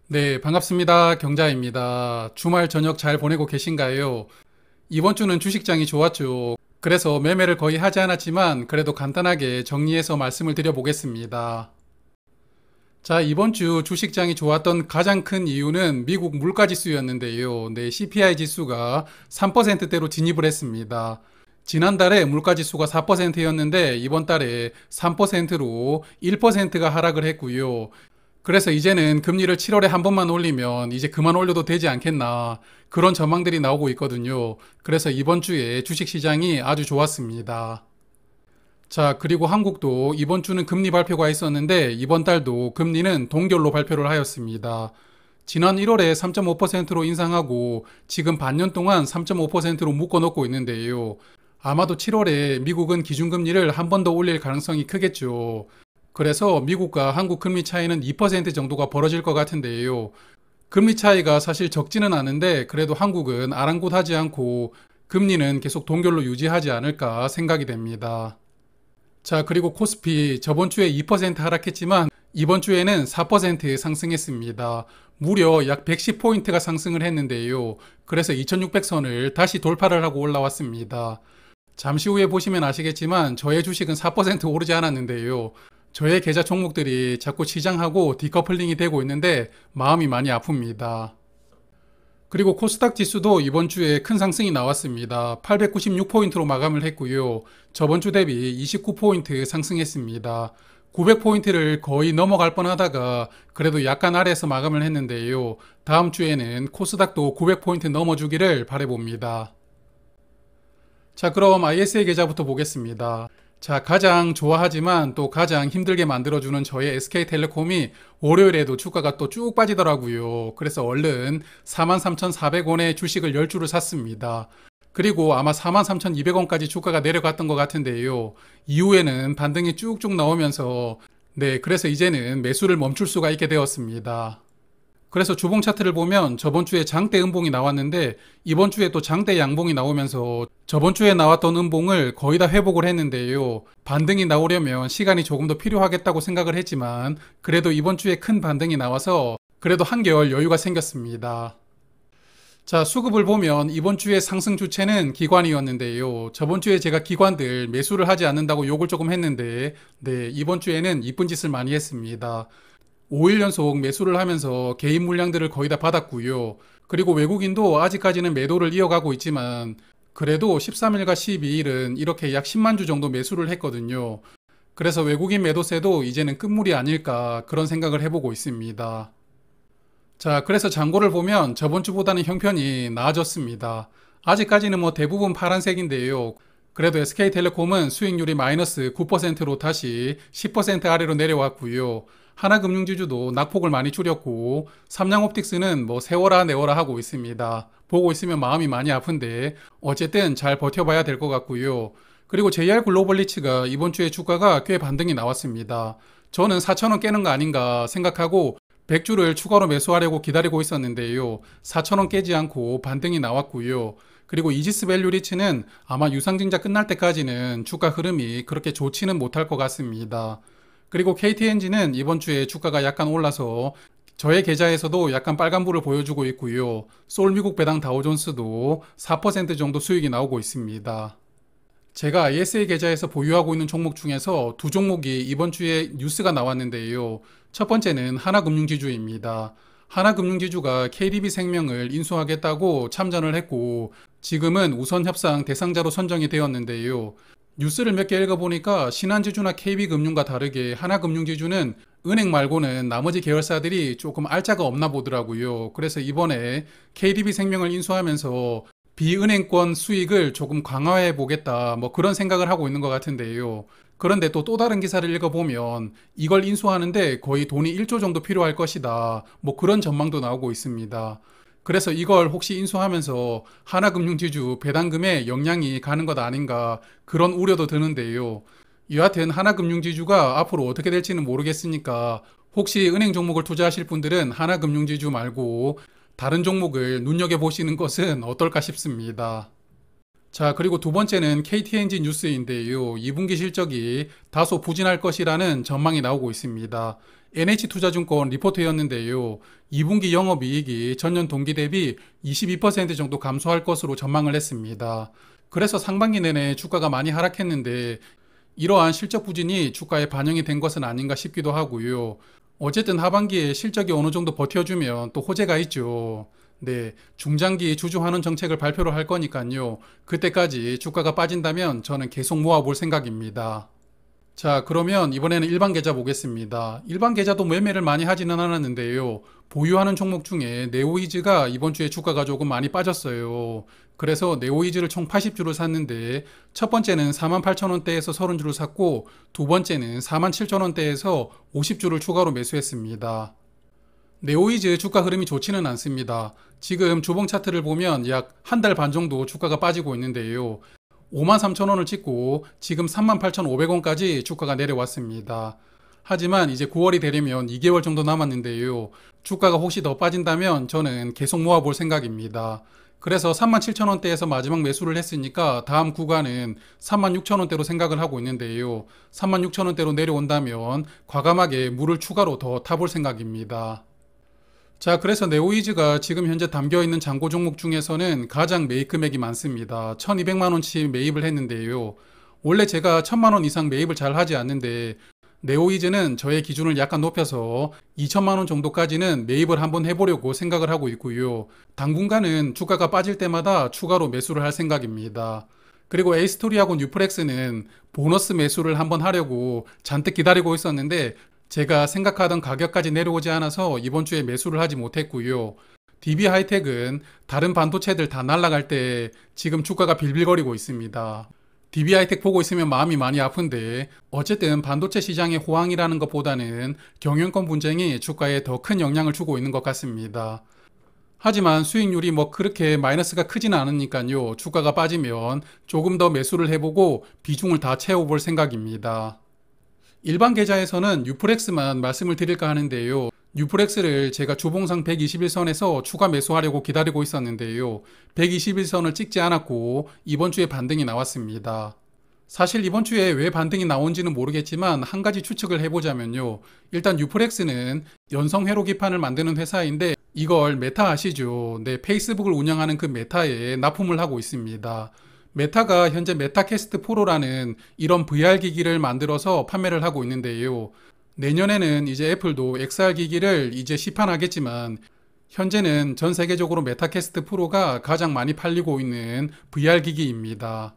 네, 반갑습니다. 경자입니다. 주말 저녁 잘 보내고 계신가요? 이번 주는 주식장이 좋았죠. 그래서 매매를 거의 하지 않았지만 그래도 간단하게 정리해서 말씀을 드려보겠습니다. 자, 이번 주 주식장이 좋았던 가장 큰 이유는 미국 물가 지수였는데요. 네, CPI 지수가 3%대로 진입을 했습니다. 지난달에 물가 지수가 4%였는데 이번 달에 3%로 1%가 하락을 했고요. 그래서 이제는 금리를 7월에 한 번만 올리면 이제 그만 올려도 되지 않겠나 그런 전망들이 나오고 있거든요. 그래서 이번 주에 주식시장이 아주 좋았습니다. 자, 그리고 한국도 이번 주는 금리 발표가 있었는데 이번 달도 금리는 동결로 발표를 하였습니다. 지난 1월에 3.5%로 인상하고 지금 반년 동안 3.5%로 묶어놓고 있는데요. 아마도 7월에 미국은 기준금리를 한 번 더 올릴 가능성이 크겠죠. 그래서 미국과 한국 금리 차이는 2% 정도가 벌어질 것 같은데요. 금리 차이가 사실 적지는 않은데 그래도 한국은 아랑곳하지 않고 금리는 계속 동결로 유지하지 않을까 생각이 됩니다. 자, 그리고 코스피 저번 주에 2% 하락했지만 이번 주에는 4% 상승했습니다. 무려 약 110포인트가 상승을 했는데요. 그래서 2600선을 다시 돌파를 하고 올라왔습니다. 잠시 후에 보시면 아시겠지만 저의 주식은 4% 오르지 않았는데요. 저의 계좌 종목들이 자꾸 시장하고 디커플링이 되고 있는데 마음이 많이 아픕니다. 그리고 코스닥 지수도 이번 주에 큰 상승이 나왔습니다. 896포인트로 마감을 했고요. 저번 주 대비 29포인트 상승했습니다. 900포인트를 거의 넘어갈 뻔하다가 그래도 약간 아래에서 마감을 했는데요. 다음 주에는 코스닥도 900포인트 넘어주기를 바라봅니다. 자, 그럼 ISA 계좌부터 보겠습니다. 자, 가장 좋아하지만 또 가장 힘들게 만들어주는 저의 SK텔레콤이 월요일에도 주가가 또 쭉 빠지더라고요. 그래서 얼른 43,400원에 주식을 10주를 샀습니다. 그리고 아마 43,200원까지 주가가 내려갔던 것 같은데요. 이후에는 반등이 쭉쭉 나오면서 네, 그래서 이제는 매수를 멈출 수가 있게 되었습니다. 그래서 주봉 차트를 보면 저번 주에 장대 음봉이 나왔는데 이번 주에 또 장대 양봉이 나오면서 저번 주에 나왔던 음봉을 거의 다 회복을 했는데요. 반등이 나오려면 시간이 조금 더 필요하겠다고 생각을 했지만 그래도 이번 주에 큰 반등이 나와서 그래도 한결 여유가 생겼습니다. 자, 수급을 보면 이번 주에 상승 주체는 기관이었는데요. 저번 주에 제가 기관들 매수를 하지 않는다고 욕을 조금 했는데 네, 이번 주에는 이쁜 짓을 많이 했습니다. 5일 연속 매수를 하면서 개인 물량들을 거의 다 받았고요. 그리고 외국인도 아직까지는 매도를 이어가고 있지만 그래도 13일과 12일은 이렇게 약 10만 주 정도 매수를 했거든요. 그래서 외국인 매도세도 이제는 끝물이 아닐까 그런 생각을 해보고 있습니다. 자, 그래서 잔고를 보면 저번 주보다는 형편이 나아졌습니다. 아직까지는 뭐 대부분 파란색인데요. 그래도 SK텔레콤은 수익률이 마이너스 9%로 다시 10% 아래로 내려왔고요. 하나금융지주도 낙폭을 많이 줄였고 삼양옵틱스는 뭐 세워라 내워라 하고 있습니다. 보고 있으면 마음이 많이 아픈데 어쨌든 잘 버텨봐야 될 것 같고요. 그리고 JR글로벌리츠가 이번 주에 주가가 꽤 반등이 나왔습니다. 저는 4,000원 깨는 거 아닌가 생각하고 100주를 추가로 매수하려고 기다리고 있었는데요. 4,000원 깨지 않고 반등이 나왔고요. 그리고 이지스 밸류 리츠는 아마 유상증자 끝날 때까지는 주가 흐름이 그렇게 좋지는 못할 것 같습니다. 그리고 KTNG는 이번 주에 주가가 약간 올라서 저의 계좌에서도 약간 빨간불을 보여주고 있고요. 솔 미국 배당 다우존스도 4% 정도 수익이 나오고 있습니다. 제가 ISA 계좌에서 보유하고 있는 종목 중에서 두 종목이 이번 주에 뉴스가 나왔는데요. 첫 번째는 하나금융지주입니다. 하나금융지주가 KDB생명을 인수하겠다고 참전을 했고 지금은 우선협상 대상자로 선정이 되었는데요. 뉴스를 몇 개 읽어보니까 신한지주나 KB금융과 다르게 하나금융지주는 은행 말고는 나머지 계열사들이 조금 알짜가 없나 보더라고요. 그래서 이번에 KDB생명을 인수하면서 비은행권 수익을 조금 강화해 보겠다 뭐 그런 생각을 하고 있는 것 같은데요. 그런데 또 다른 기사를 읽어보면 이걸 인수하는데 거의 돈이 1조 정도 필요할 것이다 뭐 그런 전망도 나오고 있습니다. 그래서 이걸 혹시 인수하면서 하나금융지주 배당금에 영향이 가는 것 아닌가 그런 우려도 드는데요. 여하튼 하나금융지주가 앞으로 어떻게 될지는 모르겠으니까 혹시 은행 종목을 투자하실 분들은 하나금융지주 말고 다른 종목을 눈여겨보시는 것은 어떨까 싶습니다. 자, 그리고 두 번째는 KTNG 뉴스인데요. 2분기 실적이 다소 부진할 것이라는 전망이 나오고 있습니다. NH투자증권 리포트였는데요. 2분기 영업이익이 전년 동기 대비 22% 정도 감소할 것으로 전망을 했습니다. 그래서 상반기 내내 주가가 많이 하락했는데 이러한 실적 부진이 주가에 반영이 된 것은 아닌가 싶기도 하고요. 어쨌든 하반기에 실적이 어느 정도 버텨주면 또 호재가 있죠. 네, 중장기 주주환원 정책을 발표를 할 거니까요. 그때까지 주가가 빠진다면 저는 계속 모아볼 생각입니다. 자, 그러면 이번에는 일반 계좌 보겠습니다. 일반 계좌도 매매를 많이 하지는 않았는데요. 보유하는 종목 중에 네오이즈가 이번 주에 주가가 조금 많이 빠졌어요. 그래서 네오이즈를 총 80주를 샀는데 첫 번째는 48,000원대에서 30주를 샀고 두 번째는 47,000원대에서 50주를 추가로 매수했습니다. 네오이즈 주가 흐름이 좋지는 않습니다. 지금 주봉 차트를 보면 약 한 달 반 정도 주가가 빠지고 있는데요. 53,000원을 찍고 지금 38,500원까지 주가가 내려왔습니다. 하지만 이제 9월이 되려면 2개월 정도 남았는데요. 주가가 혹시 더 빠진다면 저는 계속 모아볼 생각입니다. 그래서 37,000원대에서 마지막 매수를 했으니까 다음 구간은 36,000원대로 생각을 하고 있는데요. 36,000원대로 내려온다면 과감하게 물을 추가로 더 타볼 생각입니다. 자, 그래서 네오이즈가 지금 현재 담겨있는 잔고 종목 중에서는 가장 매입 금액이 많습니다. 1200만원치 매입을 했는데요. 원래 제가 1000만원 이상 매입을 잘 하지 않는데 네오이즈는 저의 기준을 약간 높여서 2000만원 정도까지는 매입을 한번 해보려고 생각을 하고 있고요. 당분간은 주가가 빠질 때마다 추가로 매수를 할 생각입니다. 그리고 에이스토리하고 뉴프렉스는 보너스 매수를 한번 하려고 잔뜩 기다리고 있었는데 제가 생각하던 가격까지 내려오지 않아서 이번 주에 매수를 하지 못했고요. DB하이텍은 다른 반도체들 다 날아갈 때 지금 주가가 빌빌거리고 있습니다. DB하이텍 보고 있으면 마음이 많이 아픈데 어쨌든 반도체 시장의 호황이라는 것보다는 경영권 분쟁이 주가에 더 큰 영향을 주고 있는 것 같습니다. 하지만 수익률이 뭐 그렇게 마이너스가 크지는 않으니까요. 주가가 빠지면 조금 더 매수를 해보고 비중을 다 채워볼 생각입니다. 일반 계좌에서는 뉴프렉스만 말씀을 드릴까 하는데요. 뉴프렉스를 제가 주봉상 121선에서 추가 매수하려고 기다리고 있었는데요. 121선을 찍지 않았고 이번 주에 반등이 나왔습니다. 사실 이번 주에 왜 반등이 나온지는 모르겠지만 한 가지 추측을 해보자면요. 일단 뉴프렉스는 연성 회로 기판을 만드는 회사인데 이걸 메타 아시죠? 네, 페이스북을 운영하는 그 메타에 납품을 하고 있습니다. 메타가 현재 메타캐스트 프로라는 이런 VR 기기를 만들어서 판매를 하고 있는데요. 내년에는 이제 애플도 XR 기기를 이제 시판하겠지만 현재는 전 세계적으로 메타캐스트 프로가 가장 많이 팔리고 있는 VR 기기입니다.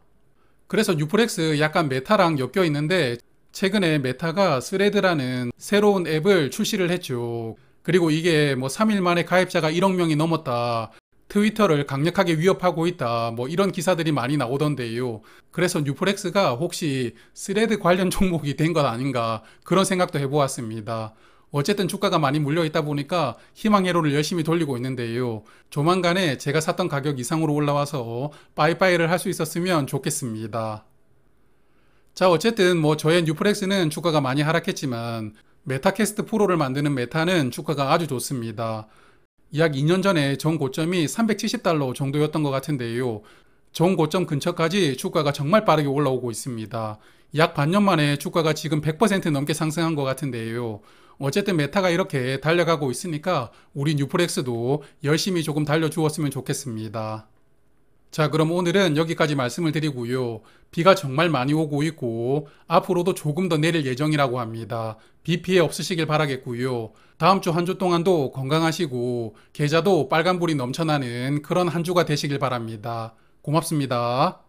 그래서 뉴프렉스 약간 메타랑 엮여 있는데 최근에 메타가 스레드라는 새로운 앱을 출시를 했죠. 그리고 이게 뭐 3일 만에 가입자가 1억 명이 넘었다. 트위터를 강력하게 위협하고 있다. 뭐 이런 기사들이 많이 나오던데요. 그래서 뉴프렉스가 혹시 스레드 관련 종목이 된 것 아닌가 그런 생각도 해보았습니다. 어쨌든 주가가 많이 물려있다 보니까 희망 회로를 열심히 돌리고 있는데요. 조만간에 제가 샀던 가격 이상으로 올라와서 빠이빠이를 할 수 있었으면 좋겠습니다. 자, 어쨌든 뭐 저의 뉴프렉스는 주가가 많이 하락했지만 메타캐스트 프로를 만드는 메타는 주가가 아주 좋습니다. 약 2년 전에 전 고점이 370달러 정도였던 것 같은데요. 전 고점 근처까지 주가가 정말 빠르게 올라오고 있습니다. 약 반년 만에 주가가 지금 100% 넘게 상승한 것 같은데요. 어쨌든 메타가 이렇게 달려가고 있으니까 우리 뉴프렉스도 열심히 조금 달려주었으면 좋겠습니다. 자, 그럼 오늘은 여기까지 말씀을 드리고요. 비가 정말 많이 오고 있고 앞으로도 조금 더 내릴 예정이라고 합니다. 비 피해 없으시길 바라겠고요. 다음 주 한 주 동안도 건강하시고 계좌도 빨간불이 넘쳐나는 그런 한 주가 되시길 바랍니다. 고맙습니다.